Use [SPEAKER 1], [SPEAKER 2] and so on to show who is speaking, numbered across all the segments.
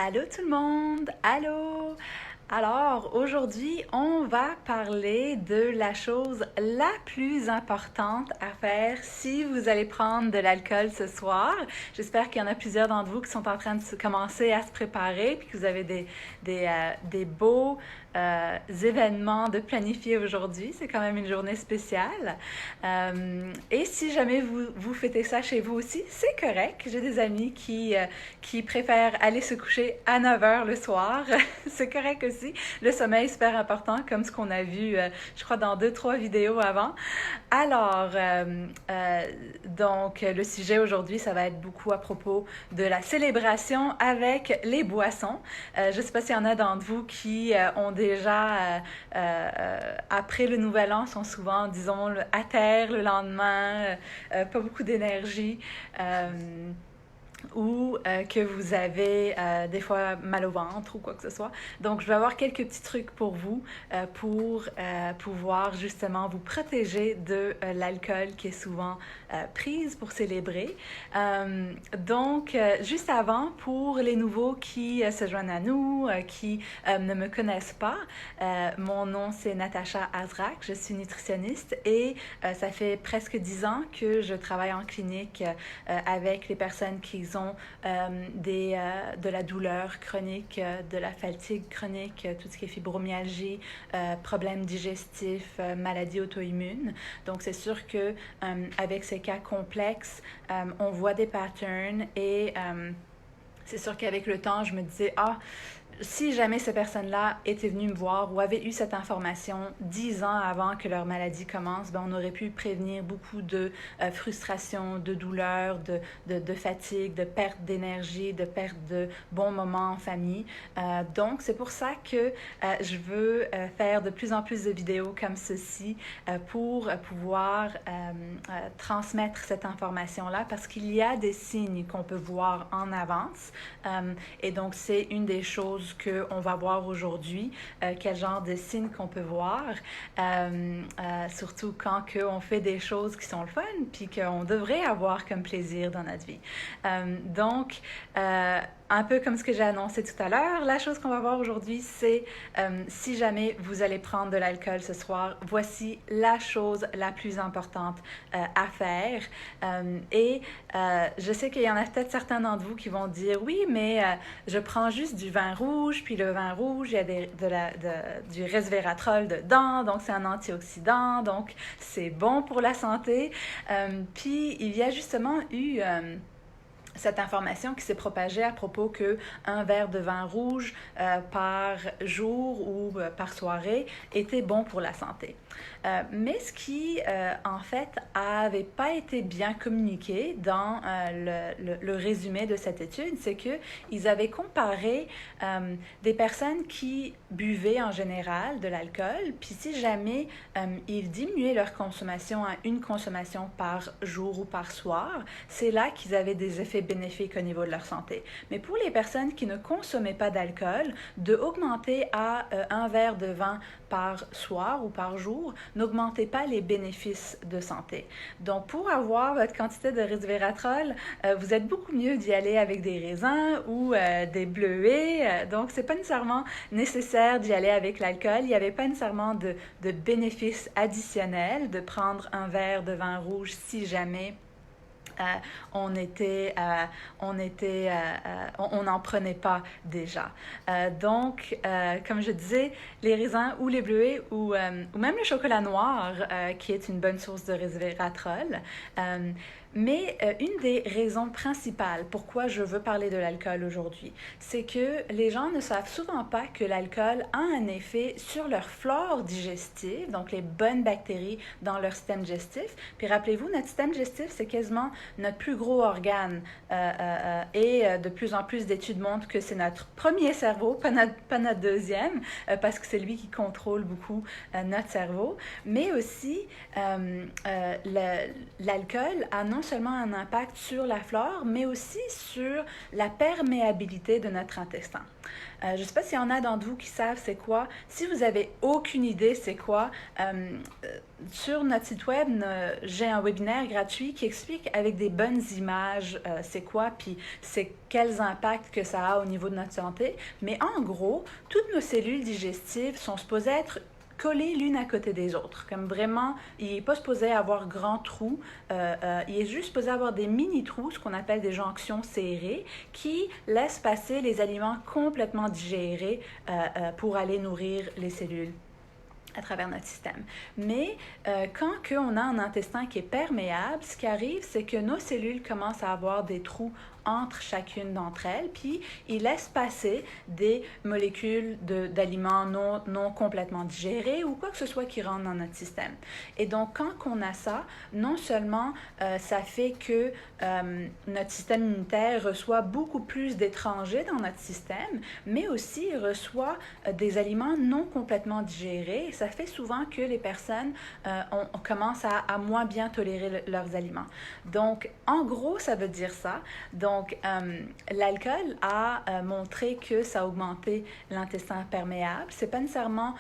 [SPEAKER 1] Allô tout le monde! Allô! Alors, aujourd'hui, on va parler de la chose la plus importante à faire si vous allez prendre de l'alcool ce soir. J'espère qu'il y en a plusieurs d'entre vous qui sont en train de commencer à se préparer puis que vous avez des beaux événements de planifier aujourd'hui. C'est quand même une journée spéciale. Et si jamais vous fêtez ça chez vous aussi, c'est correct. J'ai des amis qui préfèrent aller se coucher à 9 heures le soir. C'est correct aussi. Le sommeil est super important, comme ce qu'on a vu, je crois, dans 2-3 vidéos avant. Alors, donc, le sujet aujourd'hui, ça va être beaucoup à propos de la célébration avec les boissons. Je ne sais pas s'il y en a d'entre vous qui ont déjà, après le Nouvel An, sont souvent, disons, à terre le lendemain, pas beaucoup d'énergie. Ou que vous avez des fois mal au ventre ou quoi que ce soit. Donc, je vais avoir quelques petits trucs pour vous pour pouvoir justement vous protéger de l'alcool qui est souvent prise pour célébrer. Donc, juste avant, pour les nouveaux qui se joignent à nous, qui ne me connaissent pas, mon nom c'est Natacha Azrak, je suis nutritionniste et ça fait presque 10 ans que je travaille en clinique avec les personnes qui ont de la douleur chronique, de la fatigue chronique, tout ce qui est fibromyalgie, problèmes digestifs, maladies auto-immunes. Donc, c'est sûr que avec ces cas complexes, on voit des patterns et c'est sûr qu'avec le temps, je me disais, si jamais ces personnes-là étaient venues me voir ou avaient eu cette information 10 ans avant que leur maladie commence, on aurait pu prévenir beaucoup de frustration, de douleur, de fatigue, de perte d'énergie, de perte de bons moments en famille. Donc, c'est pour ça que je veux faire de plus en plus de vidéos comme ceci pour pouvoir transmettre cette information-là parce qu'il y a des signes qu'on peut voir en avance. Et donc, c'est une des choses qu'on va voir aujourd'hui, quel genre de signes qu'on peut voir, surtout quand on fait des choses qui sont le fun, puis qu'on devrait avoir comme plaisir dans notre vie. Donc, un peu comme ce que j'ai annoncé tout à l'heure, la chose qu'on va voir aujourd'hui, c'est si jamais vous allez prendre de l'alcool ce soir, voici la chose la plus importante à faire. Et je sais qu'il y en a peut-être certains d'entre vous qui vont dire, oui, mais je prends juste du vin rouge, puis le vin rouge, il y a du resveratrol dedans, donc c'est un antioxydant, donc c'est bon pour la santé. Puis il y a justement eu cette information qui s'est propagée à propos qu'un verre de vin rouge par jour ou par soirée était bon pour la santé. Mais ce qui, en fait, avait pas été bien communiqué dans le résumé de cette étude, c'est qu'ils avaient comparé des personnes qui buvaient en général de l'alcool, puis si jamais ils diminuaient leur consommation à une consommation par jour ou par soir, c'est là qu'ils avaient des effets bénéfiques au niveau de leur santé. Mais pour les personnes qui ne consommaient pas d'alcool, de augmenter à un verre de vin par soir ou par jour, n'augmentez pas les bénéfices de santé. Donc, pour avoir votre quantité de resveratrol, vous êtes beaucoup mieux d'y aller avec des raisins ou des bleuets. Donc, c'est pas nécessairement nécessaire d'y aller avec l'alcool. Il n'y avait pas nécessairement de bénéfices additionnels de prendre un verre de vin rouge si jamais on n'en prenait pas déjà. Donc, comme je disais, les raisins ou les bleuets ou même le chocolat noir, qui est une bonne source de resveratrol. Mais une des raisons principales pourquoi je veux parler de l'alcool aujourd'hui, c'est que les gens ne savent souvent pas que l'alcool a un effet sur leur flore digestive, donc les bonnes bactéries dans leur système digestif. Puis rappelez-vous, notre système digestif, c'est quasiment notre plus gros organe et de plus en plus d'études montrent que c'est notre premier cerveau, pas notre deuxième, parce que c'est lui qui contrôle beaucoup notre cerveau. Mais aussi, l'alcool a non non seulement un impact sur la flore, mais aussi sur la perméabilité de notre intestin. Je ne sais pas s'il y en a d'entre vous qui savent c'est quoi. Si vous n'avez aucune idée c'est quoi, sur notre site web, j'ai un webinaire gratuit qui explique avec des bonnes images c'est quoi, puis c'est quels impacts que ça a au niveau de notre santé. Mais en gros, toutes nos cellules digestives sont supposées être collées l'une à côté des autres. Comme vraiment, il n'est pas supposé avoir grand trou, il est juste supposé avoir des mini-trous, ce qu'on appelle des jonctions serrées, qui laissent passer les aliments complètement digérés pour aller nourrir les cellules à travers notre système. Mais quand on a un intestin qui est perméable, ce qui arrive, c'est que nos cellules commencent à avoir des trous entre chacune d'entre elles, puis ils laissent passer des molécules d'aliments non complètement digérés ou quoi que ce soit qui rentre dans notre système. Et donc, quand on a ça, non seulement ça fait que notre système immunitaire reçoit beaucoup plus d'étrangers dans notre système, mais aussi il reçoit des aliments non complètement digérés. Et ça fait souvent que les personnes on commence à moins bien tolérer leurs aliments. Donc, en gros, ça veut dire ça. Donc, l'alcool a montré que ça a augmenté l'intestin perméable. Ce n'est pas nécessairement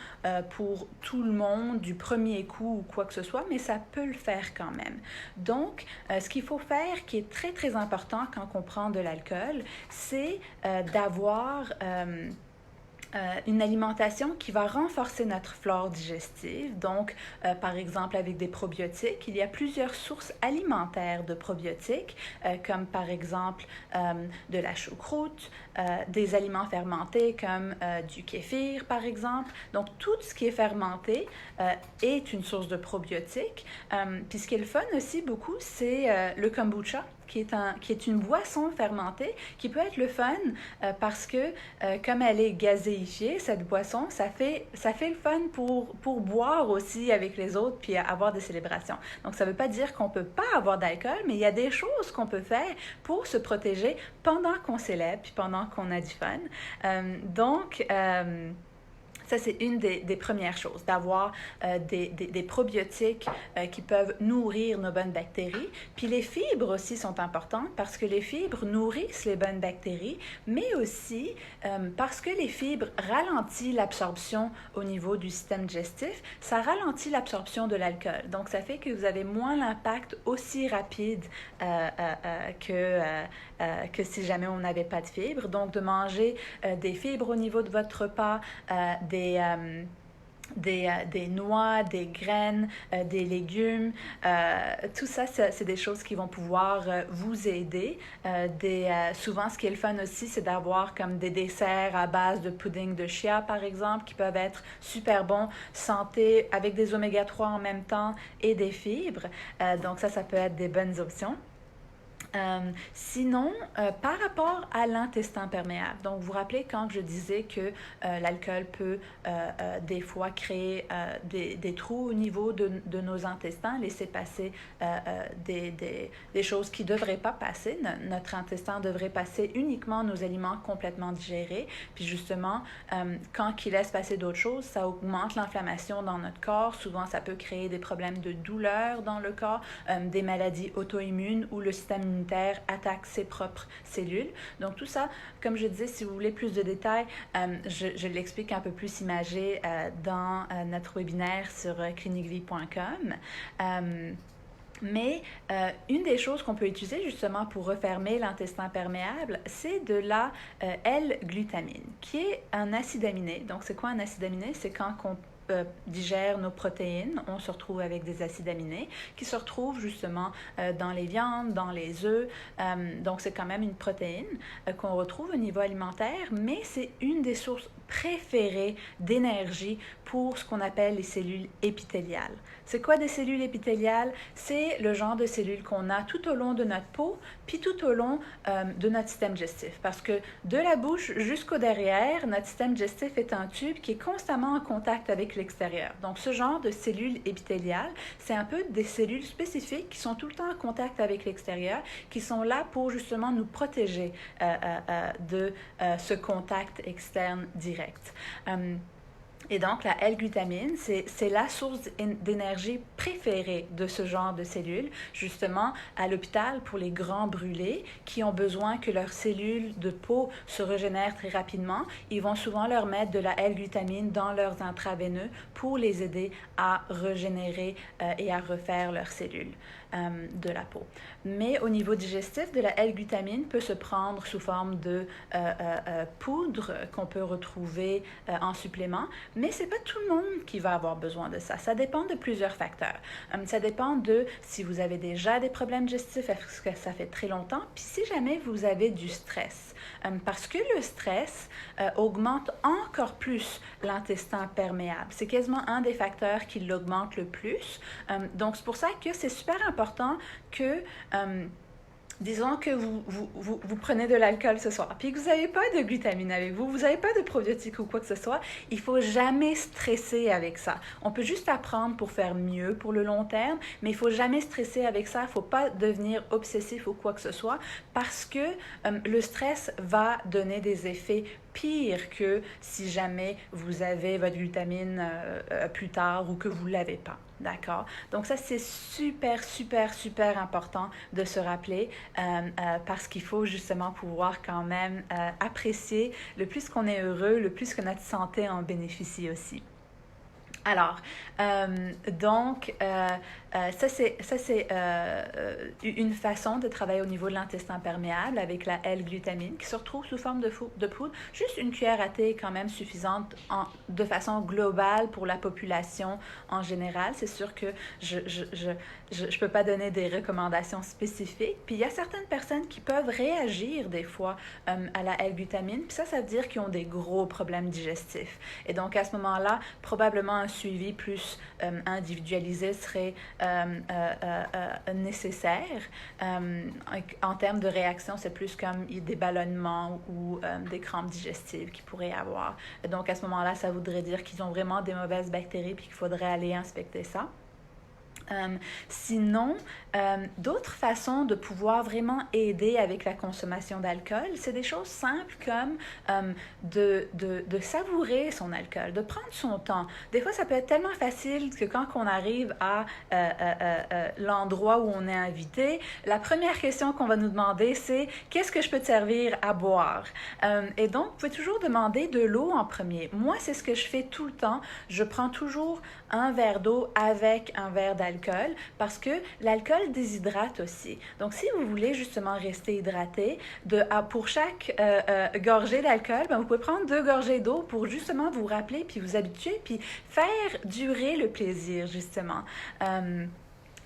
[SPEAKER 1] pour tout le monde du premier coup ou quoi que ce soit, mais ça peut le faire quand même. Donc, ce qu'il faut faire, qui est très, très important quand on prend de l'alcool, c'est d'avoir une alimentation qui va renforcer notre flore digestive. Donc, par exemple, avec des probiotiques, il y a plusieurs sources alimentaires de probiotiques, comme par exemple de la choucroute, des aliments fermentés comme du kéfir, par exemple. Donc, tout ce qui est fermenté est une source de probiotiques. Puis, ce qui est le fun aussi beaucoup, c'est le kombucha, qui est une boisson fermentée qui peut être le fun parce que comme elle est gazéifiée, cette boisson, ça fait le fun pour boire aussi avec les autres puis avoir des célébrations. Donc, ça ne veut pas dire qu'on ne peut pas avoir d'alcool, mais il y a des choses qu'on peut faire pour se protéger pendant qu'on célèbre puis pendant qu'on a du fun. Donc, ça, c'est une des premières choses, d'avoir des probiotiques qui peuvent nourrir nos bonnes bactéries. Puis les fibres aussi sont importantes parce que les fibres nourrissent les bonnes bactéries, mais aussi parce que les fibres ralentissent l'absorption au niveau du système digestif, ça ralentit l'absorption de l'alcool. Donc, ça fait que vous avez moins l'impact aussi rapide que si jamais on n'avait pas de fibres. Donc, de manger des fibres au niveau de votre repas, des noix, des graines, des légumes, tout ça, c'est des choses qui vont pouvoir vous aider. Souvent, ce qui est le fun aussi, c'est d'avoir comme des desserts à base de pudding de chia, par exemple, qui peuvent être super bons, santé, avec des oméga 3 en même temps et des fibres. Donc ça peut être des bonnes options. Sinon, par rapport à l'intestin perméable, donc vous vous rappelez quand je disais que l'alcool peut des fois créer des trous au niveau de nos intestins, laisser passer des choses qui ne devraient pas passer. Notre intestin devrait passer uniquement nos aliments complètement digérés. Puis justement, quand il laisse passer d'autres choses, ça augmente l'inflammation dans notre corps. Souvent, ça peut créer des problèmes de douleur dans le corps, des maladies auto-immunes où le système immunitaire attaque ses propres cellules. Donc tout ça, comme je disais, si vous voulez plus de détails, je l'explique un peu plus imagé dans notre webinaire sur clinicvie.com. Mais une des choses qu'on peut utiliser justement pour refermer l'intestin perméable, c'est de la L-glutamine, qui est un acide aminé. Donc c'est quoi un acide aminé? C'est quand on digère nos protéines, on se retrouve avec des acides aminés qui se retrouvent justement dans les viandes, dans les œufs. Donc, c'est quand même une protéine qu'on retrouve au niveau alimentaire, mais c'est une des sources préférées d'énergie pour ce qu'on appelle les cellules épithéliales. C'est quoi des cellules épithéliales? C'est le genre de cellules qu'on a tout au long de notre peau, puis tout au long de notre système digestif. Parce que de la bouche jusqu'au derrière, notre système digestif est un tube qui est constamment en contact avec l'extérieur. Donc, ce genre de cellules épithéliales, c'est un peu des cellules spécifiques qui sont tout le temps en contact avec l'extérieur, qui sont là pour justement nous protéger de ce contact externe direct. Et donc, la L-glutamine, c'est la source d'énergie préférée de ce genre de cellules, justement à l'hôpital pour les grands brûlés qui ont besoin que leurs cellules de peau se régénèrent très rapidement. Ils vont souvent leur mettre de la L-glutamine dans leurs intraveineux pour les aider à régénérer et à refaire leurs cellules de la peau. Mais au niveau digestif, de la L-glutamine peut se prendre sous forme de poudre qu'on peut retrouver en supplément, mais ce n'est pas tout le monde qui va avoir besoin de ça. Ça dépend de plusieurs facteurs. Ça dépend de si vous avez déjà des problèmes digestifs, est-ce que ça fait très longtemps, puis si jamais vous avez du stress. Parce que le stress augmente encore plus l'intestin perméable. C'est quasiment un des facteurs qui l'augmente le plus. Donc, c'est pour ça que c'est super important que disons que vous prenez de l'alcool ce soir, puis que vous n'avez pas de glutamine avec vous, vous n'avez pas de probiotiques ou quoi que ce soit, il ne faut jamais stresser avec ça. On peut juste apprendre pour faire mieux pour le long terme, mais il ne faut jamais stresser avec ça, il ne faut pas devenir obsessif ou quoi que ce soit, parce que le stress va donner des effets pires que si jamais vous avez votre glutamine plus tard ou que vous ne l'avez pas. D'accord? Donc ça, c'est super, super, super important de se rappeler parce qu'il faut justement pouvoir quand même apprécier le plus qu'on est heureux, le plus que notre santé en bénéficie aussi. Alors, donc, ça c'est une façon de travailler au niveau de l'intestin perméable avec la L-glutamine qui se retrouve sous forme de poudre. Juste une cuillère à thé est quand même suffisante de façon globale pour la population en général. C'est sûr que je peux pas donner des recommandations spécifiques. Puis il y a certaines personnes qui peuvent réagir des fois à la L-glutamine. Puis ça veut dire qu'ils ont des gros problèmes digestifs. Et donc à ce moment-là, probablement un suivi plus individualisé serait nécessaire. En termes de réaction, c'est plus comme des ballonnements ou des crampes digestives qu'ils pourraient avoir. Donc à ce moment-là, ça voudrait dire qu'ils ont vraiment des mauvaises bactéries puis qu'il faudrait aller inspecter ça. Sinon, d'autres façons de pouvoir vraiment aider avec la consommation d'alcool, c'est des choses simples comme de savourer son alcool, de prendre son temps. Des fois, ça peut être tellement facile que quand on arrive à l'endroit où on est invité, la première question qu'on va nous demander, c'est « Qu'est-ce que je peux te servir à boire? » Et donc, vous pouvez toujours demander de l'eau en premier. Moi, c'est ce que je fais tout le temps. Je prends toujours un verre d'eau avec un verre d'alcool parce que l'alcool déshydrate aussi. Donc, si vous voulez justement rester hydraté, pour chaque gorgée d'alcool, vous pouvez prendre 2 gorgées d'eau pour justement vous rappeler puis vous habituer puis faire durer le plaisir justement.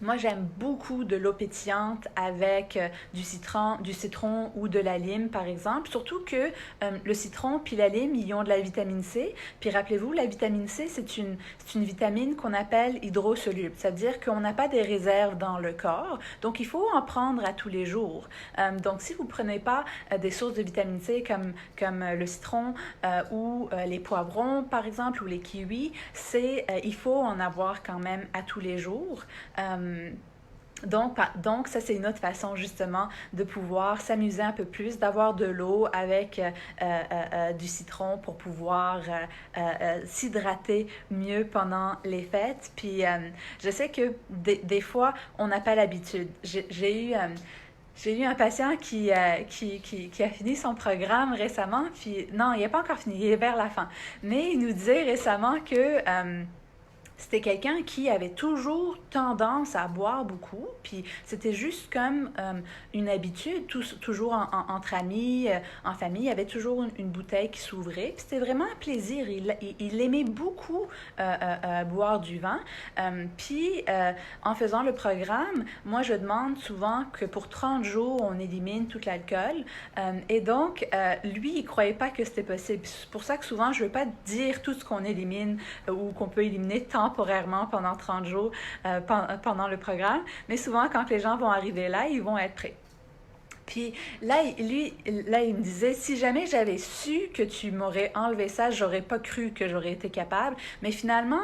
[SPEAKER 1] Moi, j'aime beaucoup de l'eau pétillante avec du citron ou de la lime, par exemple. Surtout que le citron puis la lime, ils ont de la vitamine C. Puis rappelez-vous, la vitamine C, c'est une vitamine qu'on appelle hydrosoluble. C'est-à-dire qu'on n'a pas des réserves dans le corps. Donc, il faut en prendre à tous les jours. Donc, si vous ne prenez pas des sources de vitamine C comme le citron ou les poivrons, par exemple, ou les kiwis, il faut en avoir quand même à tous les jours. Donc, ça, c'est une autre façon justement de pouvoir s'amuser un peu plus, d'avoir de l'eau avec du citron pour pouvoir s'hydrater mieux pendant les fêtes. Puis, je sais que des fois, on n'a pas l'habitude. J'ai eu un patient qui a fini son programme récemment, puis non, il n'est pas encore fini, il est vers la fin. Mais il nous disait récemment que c'était quelqu'un qui avait toujours tendance à boire beaucoup, puis c'était juste comme une habitude, toujours entre amis, en famille, il y avait toujours une bouteille qui s'ouvrait, puis c'était vraiment un plaisir, il aimait beaucoup boire du vin, puis en faisant le programme, moi je demande souvent que pour 30 jours, on élimine tout l'alcool, et donc lui, il ne croyait pas que c'était possible, c'est pour ça que souvent, je ne veux pas dire tout ce qu'on élimine ou qu'on peut éliminer temporairement pendant 30 jours pendant le programme, mais souvent quand les gens vont arriver là, ils vont être prêts. Puis là, il me disait, si jamais j'avais su que tu m'aurais enlevé ça, j'aurais pas cru que j'aurais été capable. Mais finalement,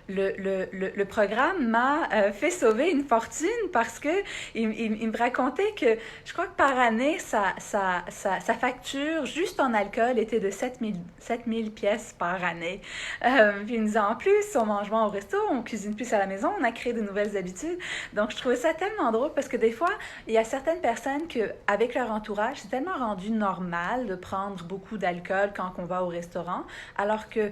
[SPEAKER 1] le programme m'a fait sauver une fortune parce que il me racontait que je crois que par année, sa facture juste en alcool était de 7 000 pièces par année. Puis il me disait, en plus, on mange moins au resto, on cuisine plus à la maison, on a créé de nouvelles habitudes. Donc, je trouvais ça tellement drôle parce que des fois, il y a certaines personnes que, avec leur entourage, c'est tellement rendu normal de prendre beaucoup d'alcool quand on va au restaurant, alors que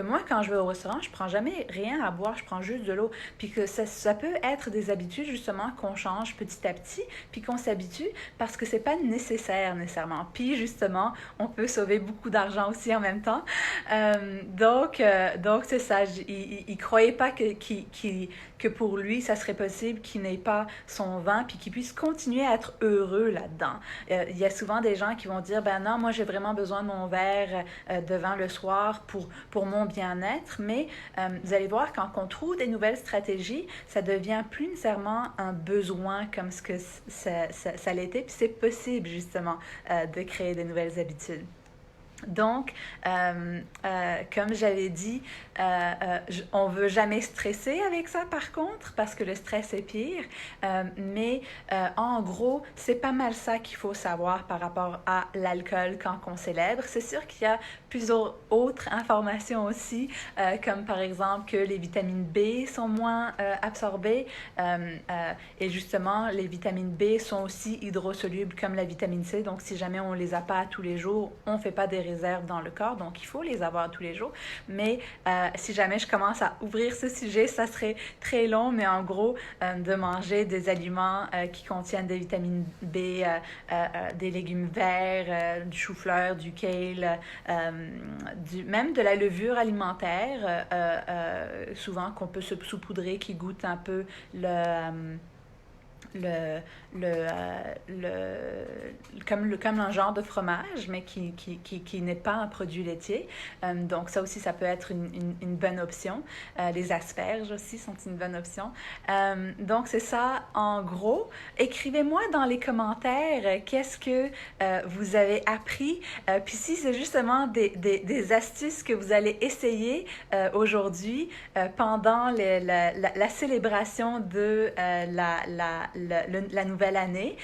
[SPEAKER 1] moi, quand je vais au restaurant, je prends jamais rien à boire, je prends juste de l'eau. Puis que ça peut être des habitudes, justement, qu'on change petit à petit, puis qu'on s'habitue parce que c'est pas nécessaire nécessairement. Puis, justement, on peut sauver beaucoup d'argent aussi en même temps. Donc c'est ça. Il croyait pas que pour lui, ça serait possible qu'il n'ait pas son vin puis qu'il puisse continuer à être heureux là-dedans. Il y a souvent des gens qui vont dire, ben non, moi j'ai vraiment besoin de mon verre de vin le soir pour mon bien-être, mais vous allez voir, quand on trouve des nouvelles stratégies, ça devient plus nécessairement un besoin comme ce que ça l'était, puis c'est possible justement de créer de nouvelles habitudes. Donc, comme j'avais dit, on ne veut jamais stresser avec ça par contre, parce que le stress est pire. Mais en gros, c'est pas mal ça qu'il faut savoir par rapport à l'alcool quand on célèbre. C'est sûr qu'il y a plusieurs autres informations aussi, comme par exemple que les vitamines B sont moins absorbées. Et justement, les vitamines B sont aussi hydrosolubles comme la vitamine C. Donc, si jamais on ne les a pas tous les jours, on ne fait pas des réserves dans le corps, donc il faut les avoir tous les jours. Mais si jamais je commence à ouvrir ce sujet, ça serait très long, mais en gros, de manger des aliments qui contiennent des vitamines B, des légumes verts, du chou-fleur, du kale, même de la levure alimentaire, souvent qu'on peut se saupoudrer, qui goûte un peu le, comme un genre de fromage, mais qui n'est pas un produit laitier. Donc ça aussi, ça peut être une bonne option. Les asperges aussi sont une bonne option. Donc c'est ça en gros. Écrivez-moi dans les commentaires qu'est-ce que vous avez appris. Puis si c'est justement des astuces que vous allez essayer aujourd'hui pendant la célébration de la nouvelle année.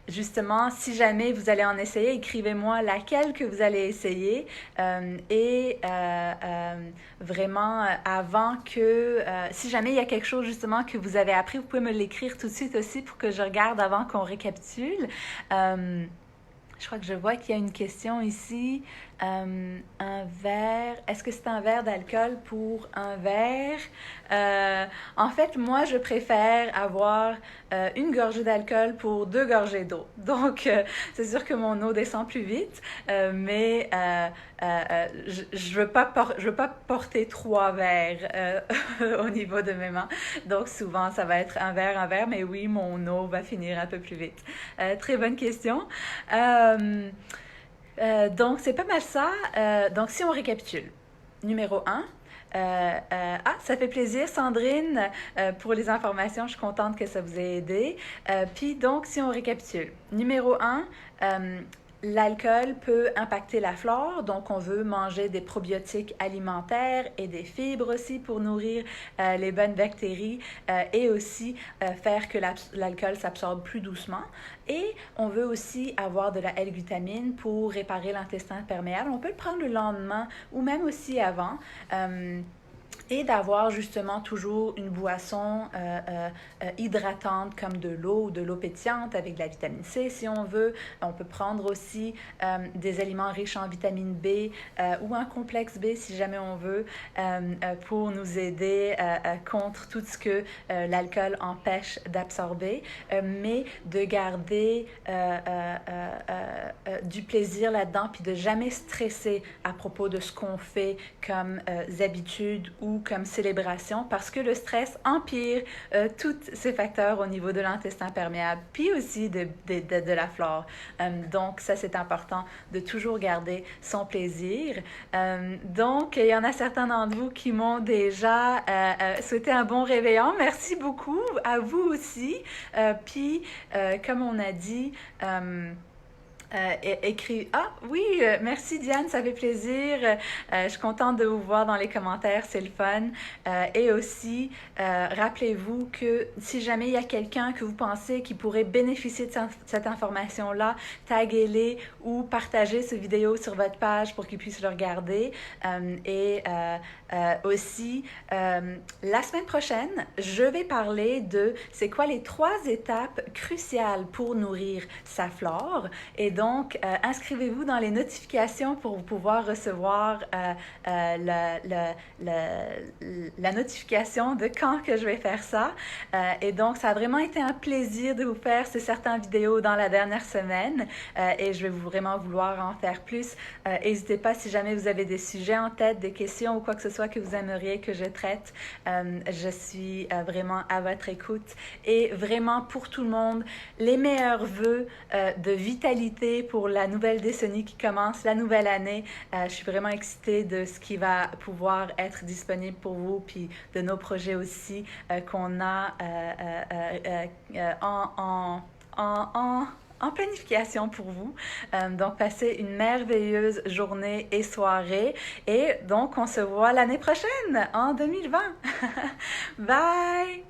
[SPEAKER 1] Justement, si jamais vous allez en essayer, écrivez-moi laquelle que vous allez essayer vraiment avant que... si jamais il y a quelque chose justement que vous avez appris, vous pouvez me l'écrire tout de suite aussi pour que je regarde avant qu'on récapitule. Je crois que je vois qu'il y a une question ici. Un verre. Est-ce que c'est un verre d'alcool pour un verre? En fait, moi, je préfère avoir une gorgée d'alcool pour 2 gorgées d'eau. Donc, c'est sûr que mon eau descend plus vite, mais je veux pas porter 3 verres au niveau de mes mains. Donc, souvent, ça va être un verre, mais oui, mon eau va finir un peu plus vite. Très bonne question. Donc, c'est pas mal ça. Donc, si on récapitule. Numéro 1. Ça fait plaisir, Sandrine, pour les informations. Je suis contente que ça vous ait aidé. Puis, donc, si on récapitule. Numéro 1, l'alcool peut impacter la flore, donc on veut manger des probiotiques alimentaires et des fibres aussi pour nourrir les bonnes bactéries et aussi faire que l'alcool s'absorbe plus doucement. Et on veut aussi avoir de la L-glutamine pour réparer l'intestin perméable. On peut le prendre le lendemain ou même aussi avant. Et d'avoir justement toujours une boisson hydratante comme de l'eau ou de l'eau pétillante avec de la vitamine C si on veut. On peut prendre aussi des aliments riches en vitamine B ou un complexe B si jamais on veut pour nous aider contre tout ce que l'alcool empêche d'absorber, mais de garder du plaisir là-dedans, puis de jamais stresser à propos de ce qu'on fait comme habitudes ou comme célébration, parce que le stress empire tous ces facteurs au niveau de l'intestin perméable, puis aussi de la flore. Donc, ça, c'est important de toujours garder son plaisir. Donc, il y en a certains d'entre vous qui m'ont déjà souhaité un bon réveillon. Merci beaucoup à vous aussi. Puis, comme on a dit, écrit. Ah oui, merci Diane, ça fait plaisir. Je suis contente de vous voir dans les commentaires, c'est le fun. Et aussi, rappelez-vous que si jamais il y a quelqu'un que vous pensez qui pourrait bénéficier de cette information-là, taguez-les ou partagez cette vidéo sur votre page pour qu'ils puissent le regarder. Aussi, la semaine prochaine, je vais parler de c'est quoi les 3 étapes cruciales pour nourrir sa flore. Et donc, inscrivez-vous dans les notifications pour pouvoir recevoir la notification de quand que je vais faire ça. Et donc, ça a vraiment été un plaisir de vous faire ces certaines vidéos dans la dernière semaine. Et je vais vraiment vouloir en faire plus. N'hésitez pas si jamais vous avez des sujets en tête, des questions ou quoi que ce soit que vous aimeriez que je traite. Je suis vraiment à votre écoute. Et vraiment, pour tout le monde, les meilleurs vœux de vitalité pour la nouvelle décennie qui commence, la nouvelle année. Je suis vraiment excitée de ce qui va pouvoir être disponible pour vous, puis de nos projets aussi qu'on a en planification pour vous. Donc, passez une merveilleuse journée et soirée. Et donc, on se voit l'année prochaine, en 2020. Bye!